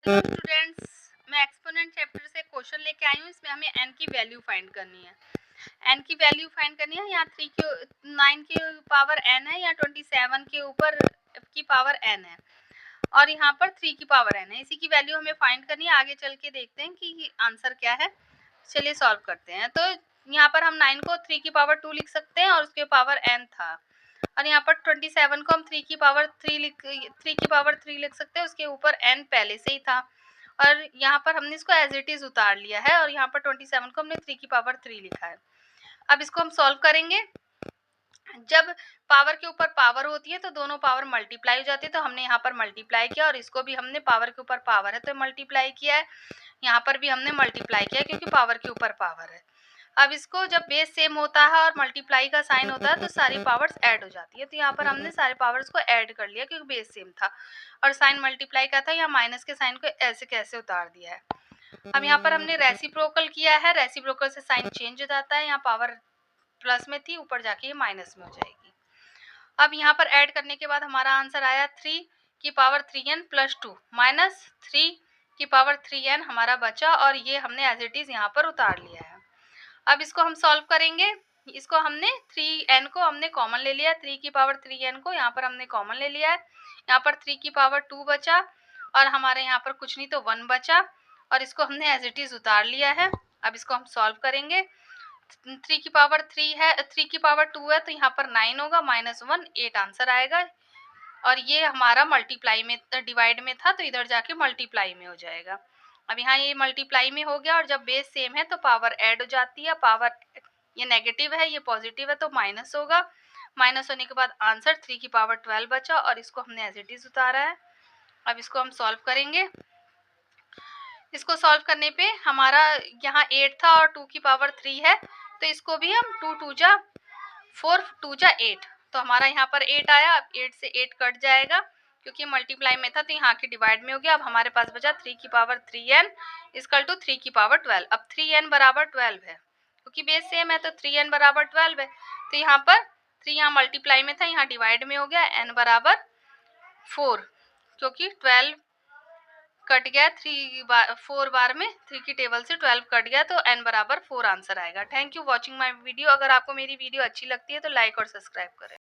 Students, मैं exponent chapter से question लेके आई हूँ। इसमें हमें n की वैल्यू फाइंड करनी है। n की वैल्यू फाइंड करनी है। यहाँ 9 की पावर n है, या 27 के ऊपर की पावर n है, और यहाँ पर 3 की पावर n है। इसी की वैल्यू हमें फाइंड करनी है। आगे चल के देखते हैं कि आंसर क्या है। चलिए सॉल्व करते हैं। तो यहाँ पर हम 9 को 3 की पावर 2 लिख सकते हैं, और उसके पावर n था। और यहाँ पर 27 को हम 3 की पावर 3 लिख सकते हैं, उसके ऊपर n पहले से ही था। और यहाँ पर हमने इसको एज इट इज उतार लिया है, और यहाँ पर 27 को हमने 3 की पावर 3 लिखा है। अब इसको हम सॉल्व करेंगे। जब पावर के ऊपर पावर होती है तो दोनों पावर मल्टीप्लाई हो जाती है, तो हमने यहाँ पर मल्टीप्लाई किया, और इसको भी हमने पावर के ऊपर पावर है तो मल्टीप्लाई किया है। यहाँ पर भी हमने मल्टीप्लाई किया क्योंकि पावर के ऊपर पावर है। अब इसको जब बेस सेम होता है और मल्टीप्लाई का साइन होता है तो सारी पावर्स ऐड हो जाती है। तो यहाँ पर हमने सारे पावर्स को ऐड कर लिया क्योंकि बेस सेम था और साइन मल्टीप्लाई का था। यहाँ माइनस के साइन को ऐसे कैसे उतार दिया है। अब यहाँ पर हमने रेसिप्रोकल किया है। रेसिप्रोकल से साइन चेंज हो जाता है। यहाँ पावर प्लस में थी, ऊपर जाके ये माइनस में हो जाएगी। अब यहाँ पर ऐड करने के बाद हमारा आंसर आया 3 की पावर 3n प्लस 2 माइनस 3 की पावर 3n हमारा बचा, और ये हमने एज इट इज यहाँ पर उतार लिया है। अब इसको हम सॉल्व करेंगे। इसको हमने 3n को हमने कॉमन ले लिया, 3 की पावर 3n को यहाँ पर हमने कॉमन ले लिया है। यहाँ पर 3 की पावर 2 बचा, और हमारे यहाँ पर कुछ नहीं तो 1 बचा, और इसको हमने एज इट इज उतार लिया है। अब इसको हम सॉल्व करेंगे। 3 की पावर 3 है, 3 की पावर 2 है, तो यहाँ पर 9 होगा, -1 8 आंसर आएगा। और ये हमारा मल्टीप्लाई में डिवाइड में था, तो इधर जाके मल्टीप्लाई में हो जाएगा। अब यहाँ ये मल्टीप्लाई में हो गया, और जब बेस सेम है तो पावर ऐड हो जाती है। पावर ये नेगेटिव है, ये पॉजिटिव है, तो माइनस होगा। माइनस होने के बाद आंसर 3 की पावर 12 बचा, और इसको हमने एज इट इज उतारा है। अब इसको हम सॉल्व करेंगे। इसको सॉल्व करने पे हमारा यहाँ 8 था और 2 की पावर 3 है, तो इसको भी हम 2 2 जा 4 2 जा 8, तो हमारा यहाँ पर 8 आया। अब 8 से 8 कट जाएगा क्योंकि मल्टीप्लाई में था, तो यहाँ की डिवाइड में हो गया। अब हमारे पास बचा 3 की पावर 3n इक्वल टू 3 की पावर 12। अब 3n बराबर 12 है क्योंकि बेस सेम है, तो 3n बराबर 12 है। तो यहाँ पर 3 यहाँ मल्टीप्लाई में था, यहाँ डिवाइड में हो गया। n बराबर 4 क्योंकि 12 कट गया 4 बार में, 3 की टेबल से 12 कट गया, तो n बराबर 4 आंसर आएगा। Thank you watching my video. अगर आपको मेरी वीडियो अच्छी लगती है तो लाइक और सब्सक्राइब करें।